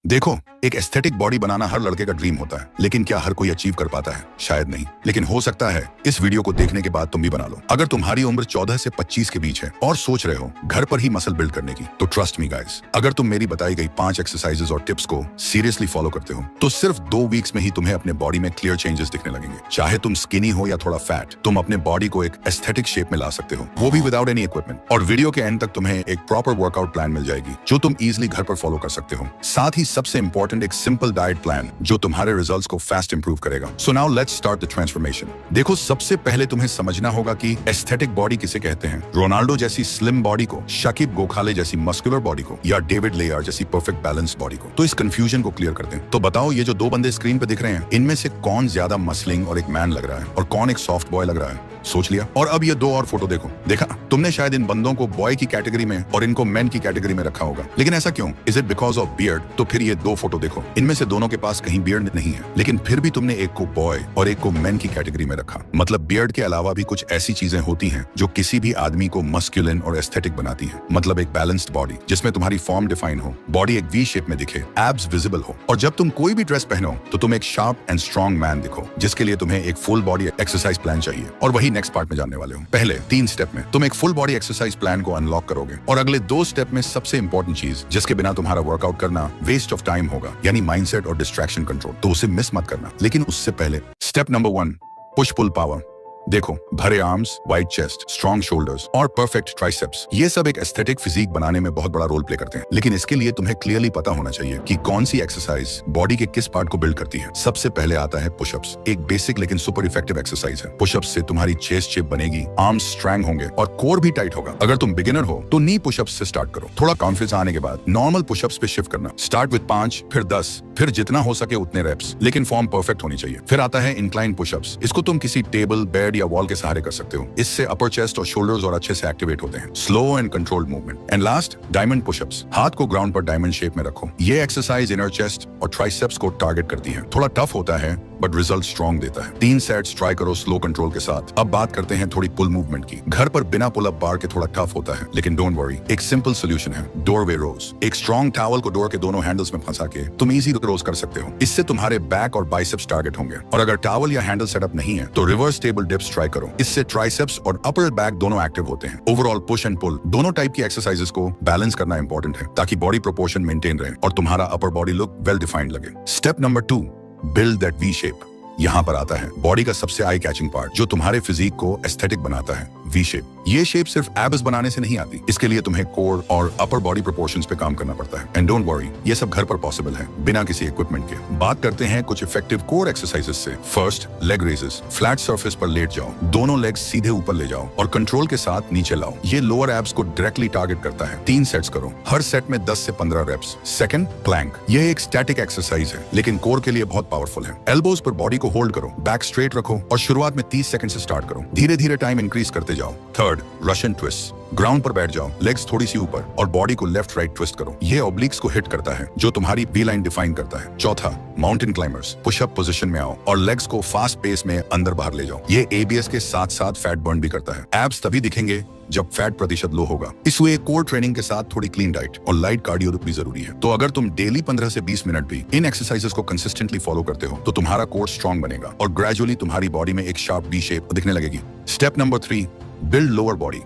देखो, एक aesthetic body बनाना हर लड़के का ड्रीम होता है, लेकिन क्या हर कोई अचीव कर पाता है? शायद नहीं, लेकिन हो सकता है इस वीडियो को देखने के बाद तुम भी बना लो। अगर तुम्हारी उम्र 14 से 25 के बीच है और सोच रहे हो घर पर ही मसल बिल्ड करने की, तो ट्रस्ट मी गाइस, अगर तुम मेरी बताई गई 5 एक्सरसाइजेस और टिप्स को सीरियसली फॉलो करते हो, तो सिर्फ 2 वीक्स में ही तुम्हें अपने बॉडी में क्लियर चेंजेस दिखने लगेंगे। चाहे तुम स्किनी हो या थोड़ा फैट, तुम अपने बॉडी को एक एस्थेटिक शेप में ला सकते हो, वो भी विदाउट एनी इक्विपमेंट। और वीडियो के एंड तक तुम्हें एक प्रॉपर वर्कआउट प्लान मिल जाएगी, जो तुम इजिली घर पर फॉलो कर सकते हो। साथ ही सबसे इंपॉर्टेंट एक सिंपल डाइट प्लान, जो तुम्हारे रिजल्ट्स को फास्ट इंप्रूव करेगा। So now let's start the transformation. देखो, सबसे पहले तुम्हें समझना होगा कि एस्थेटिक बॉडी किसे कहते हैं। रोनाल्डो जैसी स्लिम बॉडी को, शकीब गोखाले जैसी मस्कुलर बॉडी को, या डेविड लेयर जैसी परफेक्ट बैलेंस बॉडी को। तो इस कंफ्यूजन को क्लियर करते हैं। तो बताओ, ये जो 2 बंदे स्क्रीन पे दिख रहे हैं, इनमें से कौन ज्यादा मसलिंग और एक मैन लग रहा है, और कौन एक सॉफ्ट बॉय लग रहा है? सोच लिया? और अब ये 2 और फोटो देखो। देखा, तुमने शायद इन बंदों को बॉय की कैटेगरी में और इनको मैन की कैटेगरी में रखा होगा, लेकिन ऐसा क्यों? Is it because of beard? तो फिर ये 2 फोटो देखो, इनमें से दोनों के पास कहीं बियर्ड नहीं है, लेकिन फिर भी तुमने एक को बॉय और एक को मैन की कैटेगरी में रखा। मतलब बियर्ड के अलावा भी कुछ ऐसी चीजें होती हैं जो किसी भी आदमी को मस्कुलिन और एस्थेटिक बनाती हैं। मतलब एक बैलेंस्ड बॉडी जिसमें तुम्हारी फॉर्म डिफाइन हो, बॉडी एक वी शेप में दिखे, एब्स विजिबल हो, और जब तुम कोई भी ड्रेस पहनो तो तुम एक शार्प एंड स्ट्रॉन्ग मैन दिखो, जिसके लिए तुम्हें एक फुल बॉडी एक्सरसाइज प्लान चाहिए। और वही नेक्स्ट पार्ट में जानने वाले हो। पहले 3 स्टेप में तुम एक फुल बॉडी एक्सरसाइज प्लान को अनलॉक करोगे, और अगले 2 स्टेप में सबसे इंपॉर्टेंट चीज, जिसके बिना तुम्हारा वर्कआउट करना वेस्ट ऑफ टाइम होगा, यानी माइंडसेट और डिस्ट्रैक्शन कंट्रोल, तो उसे मिस मत करना। लेकिन उससे पहले step number 1, push pull power. देखो, भरे arms, wide chest, strong shoulders और परफेक्ट ट्राइसेप्स, ये सब एक एस्थेटिक फिजिक बनाने में बहुत बड़ा रोल प्ले करते हैं। लेकिन इसके लिए तुम्हें क्लियरली पता होना चाहिए कि कौन सी एक्सरसाइज बॉडी के किस पार्ट को बिल्ड करती है। सबसे पहले आता है पुशअप्स। एक बेसिक लेकिन सुपर इफेक्टिव एक्सरसाइज है। पुशअप्स से तुम्हारी चेस्ट शेप बनेगी, आर्म्स स्ट्रॉन्ग होंगे और कोर भी टाइट होगा। अगर तुम बिगिनर हो तो नी पुशअप्स से स्टार्ट करो। थोड़ा कॉन्फिडेंस आने के बाद नॉर्मल पुशअप्स पे शिफ्ट करना। स्टार्ट विद 5, फिर 10, फिर जितना हो सके उतने रेप्स, लेकिन फॉर्म परफेक्ट होनी चाहिए। फिर आता है इंक्लाइन पुशअप्स। इसको तुम किसी टेबल, बेड या वॉल के सहारे कर सकते हो। इससे अपर चेस्ट और शोल्डर्स और अच्छे से एक्टिवेट होते हैं। Slow and controlled movement. And last, diamond pushups. हाथ को ग्राउंड पर डायमंड शेप में रखो। ये एक्सरसाइज इनर चेस्ट और ट्राइसेप्स को टारगेट करती है। थोड़ा टफ होता है बट रिजल्ट स्ट्रॉन्ग देता है। 3 सेट्स ट्राई करो स्लो कंट्रोल के साथ। अब बात करते हैं थोड़ी पुल मूवमेंट की। घर पर बिना पुल अप बार के थोड़ा टफ होता है, लेकिन डोंट वरी, एक सिंपल सोल्यूशन है, डोरवे रोज। एक स्ट्रॉन्ग टॉवल को डोर के दोनों हैंडल्स में फंसा के तुम इजी रोज कर सकते हो। इससे तुम्हारे बैक और बाइसेप्स टारगेट होंगे। और अगर टॉवल या हैंडल सेटअप नहीं है तो रिवर्स टेबल डिप्स ट्राई करो। इससे ट्राइसेप्स और अपर बैक दोनों एक्टिव होते हैं। ओवरऑल पुश एंड पुल दोनों टाइप की एक्सरसाइजेस को बैलेंस करना इंपॉर्टेंट है, ताकि बॉडी प्रोपोर्शन मेंटेन रहे और तुम्हारा upper body look well defined लगे। Step number 2, build that V shape. यहाँ पर आता है बॉडी का सबसे आई कैचिंग पार्ट, जो तुम्हारे फिजिक को एस्थेटिक बनाता है, वी शेप। ये शेप सिर्फ एब्स बनाने से नहीं आती। इसके लिए तुम्हें कोर और अपर बॉडी प्रोपोर्शंस पे काम करना पड़ता है। एंड डोंट वरी, ये सब घर पर पॉसिबल है, बिना किसी इक्विपमेंट के। बात करते हैं कुछ इफेक्टिव कोर एक्सरसाइजेस से। First, leg raises. Flat surface पर लेट जाओ, दोनों लेग्स सीधे ऊपर ले जाओ और कंट्रोल के साथ नीचे लाओ। ये लोअर एब्स को डायरेक्टली टारगेट करता है। 3 सेट्स करो, हर सेट में 10 से 15 रेप्स। Second, Planck. यह एक स्टैटिक एक्सरसाइज है, लेकिन कोर के लिए बहुत पावरफुल है। एल्बोज पर बॉडी को होल्ड करो, बैक स्ट्रेट रखो और शुरुआत में 30 सेकंड से स्टार्ट करो। धीरे धीरे टाइम इंक्रीज करते जाओ। Third, Russian twist. ग्राउंड पर बैठ जाओ, लेग्स थोड़ी सी ऊपर और बॉडी को लेफ्ट राइट ट्विस्ट करो। ये ऑब्लिक्स को हिट करता है, जो तुम्हारी वी लाइन डिफाइन करता है। चौथा, माउंटेन क्लाइंबर्स। पुशअप पोजीशन में आओ और लेग्स को फास्ट पेस में अंदर बाहर ले जाओ। ये एबीएस के साथ साथ फैट बर्न भी करता है। एब्स तभी दिखेंगे जब फैट प्रतिशत लो होगा। इसलिए कोर ट्रेनिंग के साथ थोड़ी क्लीन डाइट और लाइट कार्डियो भी जरूरी है। तो अगर तुम डेली 15 से 20 मिनट भी इन एक्सरसाइजेस को कंसिस्टेंटली फॉलो करते हो, तो तुम्हारा कोर स्ट्रॉन्ग बनेगा और ग्रेजुअली तुम्हारी बॉडी में एक शार्प वी शेप दिखने लगेगी। Step number 3, build lower body.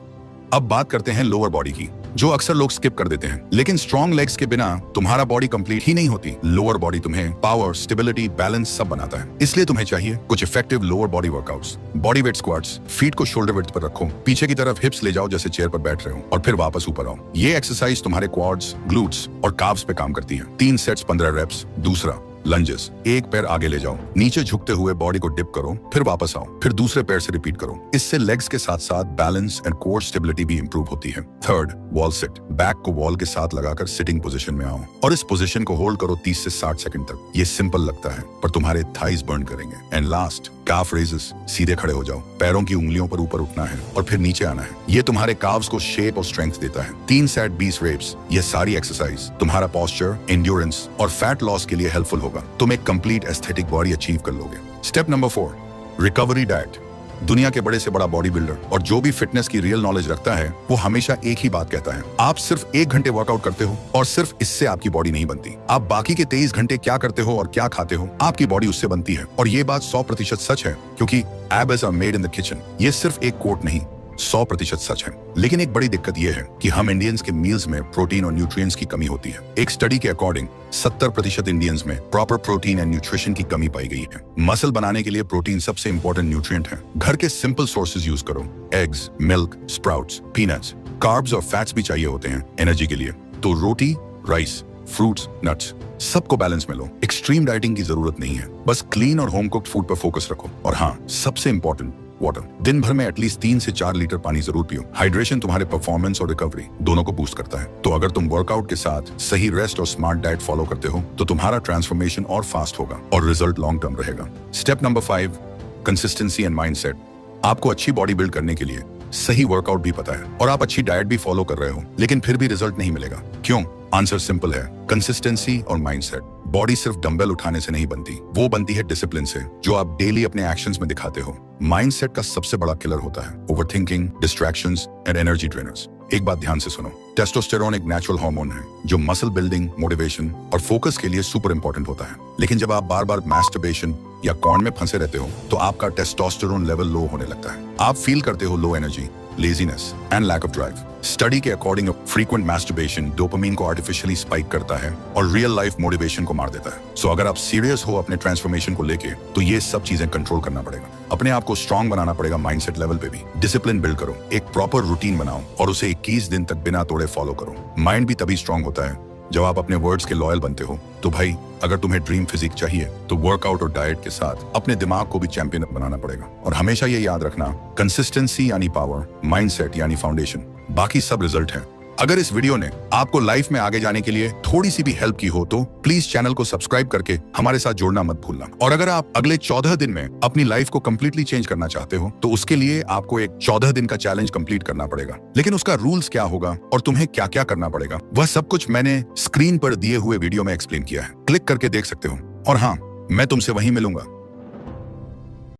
अब बात करते हैं लोअर बॉडी की, जो अक्सर लोग स्किप कर देते हैं। लेकिन स्ट्रॉन्ग लेग्स के बिना तुम्हारा बॉडी कंप्लीट ही नहीं होती। लोअर बॉडी तुम्हें पावर, स्टेबिलिटी, बैलेंस सब बनाता है। इसलिए तुम्हें चाहिए कुछ effective lower body workouts. Body weight squats. Feet को शोल्डर विड्थ पर रखो, पीछे की तरफ हिप्स ले जाओ जैसे चेयर पर बैठ रहे हो, और फिर वापस ऊपर आओ। ये एक्सरसाइज तुम्हारे क्वाड्स, ग्लूट्स और काव्स पे काम करती है। 3 सेट्स 15 रेप्स। दूसरा, लंजेस। एक पैर आगे ले जाओ, नीचे झुकते हुए बॉडी को डिप करो, फिर वापस आओ, फिर दूसरे पैर से रिपीट करो। इससे लेग्स के साथ साथ बैलेंस एंड कोर स्टेबिलिटी भी इंप्रूव होती है। Third, wall sit. बैक को वॉल के साथ लगाकर सिटिंग पोजीशन में आओ और इस पोजीशन को होल्ड करो 30 से 60 सेकंड तक। ये सिंपल लगता है पर तुम्हारे थाइज बर्न करेंगे। And last, calf raises. सीधे खड़े हो जाओ, पैरों की उंगलियों पर ऊपर उठना है और फिर नीचे आना है। ये तुम्हारे काव्स को शेप और स्ट्रेंथ देता है। 3 सेट 20 रेप्स। ये सारी एक्सरसाइज तुम्हारा पोस्चर, एंड्योरेंस और फैट लॉस के लिए हेल्पफुल होगा। तुम एक कंप्लीट एस्थेटिक बॉडी अचीव कर लोगे। Step number 4, recovery diet. दुनिया के बड़े से बड़ा बॉडी बिल्डर और जो भी फिटनेस की रियल नॉलेज रखता है वो हमेशा एक ही बात कहता है, आप सिर्फ 1 घंटे वर्कआउट करते हो और सिर्फ इससे आपकी बॉडी नहीं बनती। आप बाकी के 23 घंटे क्या करते हो और क्या खाते हो, आपकी बॉडी उससे बनती है। और ये बात 100% सच है, क्योंकि abs are made in the kitchen. ये सिर्फ एक कोट नहीं, 100% सच है। लेकिन एक बड़ी दिक्कत यह है कि हम इंडियंस के मील्स में प्रोटीन और न्यूट्रिएंट्स की कमी होती है। एक स्टडी के अकॉर्डिंग 70% इंडियंस में प्रॉपर प्रोटीन एंड न्यूट्रिशन की कमी पाई गई है। मसल बनाने के लिए प्रोटीन सबसे इंपॉर्टेंट न्यूट्रिएंट है। घर के सिंपल सोर्सेज यूज करो, eggs, milk, sprouts, peanuts. Carbs और फैट्स भी चाहिए होते हैं एनर्जी के लिए, तो रोटी, राइस, फ्रूट्स, नट्स, सबको बैलेंस में लो। एक्सट्रीम डाइटिंग की जरूरत नहीं है, बस क्लीन और होम कुक्ड फूड पर फोकस रखो। और हाँ, सबसे इंपॉर्टेंट, वाटर। दिन भर में एटलीस्ट 3 से 4 लीटर पानी जरूर पियो। हाइड्रेशन तुम्हारे परफॉर्मेंस और रिकवरी दोनों को बूस्ट करता है। तो अगर तुम वर्कआउट के साथ सही रेस्ट और स्मार्ट डाइट फॉलो करते हो तो तुम्हारा ट्रांसफॉर्मेशन और फास्ट होगा और रिजल्ट लॉन्ग टर्म रहेगा। Step number 5, consistency and mindset. आपको अच्छी बॉडी बिल्ड करने के लिए सही वर्कआउट भी पता है और आप अच्छी डाइट भी फॉलो कर रहे हो, लेकिन फिर भी रिजल्ट नहीं मिलेगा। क्यों? आंसर सिंपल है, कंसिस्टेंसी और माइंडसेट। बॉडी सिर्फ डंबल उठाने से नहीं बनती, वो बनती है डिसिप्लिन से, जो आप डेली अपने एक्शंस में दिखाते हो। माइंडसेट का सबसे बड़ा किलर होता है overthinking, distractions and energy drainers. एक बात ध्यान से सुनो, टेस्टोस्टेरोन एक नेचुरल हार्मोन है जो मसल बिल्डिंग, मोटिवेशन और फोकस के लिए सुपर इंपॉर्टेंट होता है। लेकिन जब आप बार बार मैस्टरबेशन या कॉर्न में फंसे रहते हो तो आपका टेस्टोस्टेरोन लेवल लो होने लगता है। आप फील करते हो low energy, laziness and lack of drive. Study के अकॉर्डिंग फ्रीक्वेंट मैस्टरबेशन डोपामिन को आर्टिफिशियली स्पाइक करता है और रियल लाइफ मोटिवेशन को मार देता है। सो अगर आप सीरियस हो अपने ट्रांसफॉर्मेशन को लेके तो ये सब चीजें कंट्रोल करना पड़ेगा। अपने आप को स्ट्रांग बनाना पड़ेगा माइंडसेट लेवल पे भी। डिसिप्लिन बिल्ड करो, एक प्रॉपर रूटीन बनाओ और उसे 21 दिन तक बिना तोड़े फॉलो करो। माइंड भी तभी स्ट्रांग होता है जब आप अपने वर्ड्स के लॉयल बनते हो। तो भाई, अगर तुम्हें ड्रीम फिजिक चाहिए तो वर्कआउट और डाइट के साथ अपने दिमाग को भी चैंपियन बनाना पड़ेगा। और हमेशा ये याद रखना, कंसिस्टेंसी यानी पावर, माइंडसेट यानी फाउंडेशन, बाकी सब रिजल्ट है। अगर इस वीडियो ने आपको लाइफ में आगे जाने के लिए थोड़ी सी भी हेल्प की हो तो प्लीज चैनल को सब्सक्राइब करके हमारे साथ जुड़ना मत भूलना। और अगर आप अगले 14 दिन में अपनी लाइफ को कंप्लीटली चेंज करना चाहते हो तो उसके लिए आपको एक 14 दिन का चैलेंज कंप्लीट करना पड़ेगा। लेकिन उसका रूल्स क्या होगा और तुम्हें क्या क्या करना पड़ेगा, वह सब कुछ मैंने स्क्रीन पर दिए हुए वीडियो में एक्सप्लेन किया है। क्लिक करके देख सकते हो। और हाँ, मैं तुमसे वहीं मिलूंगा।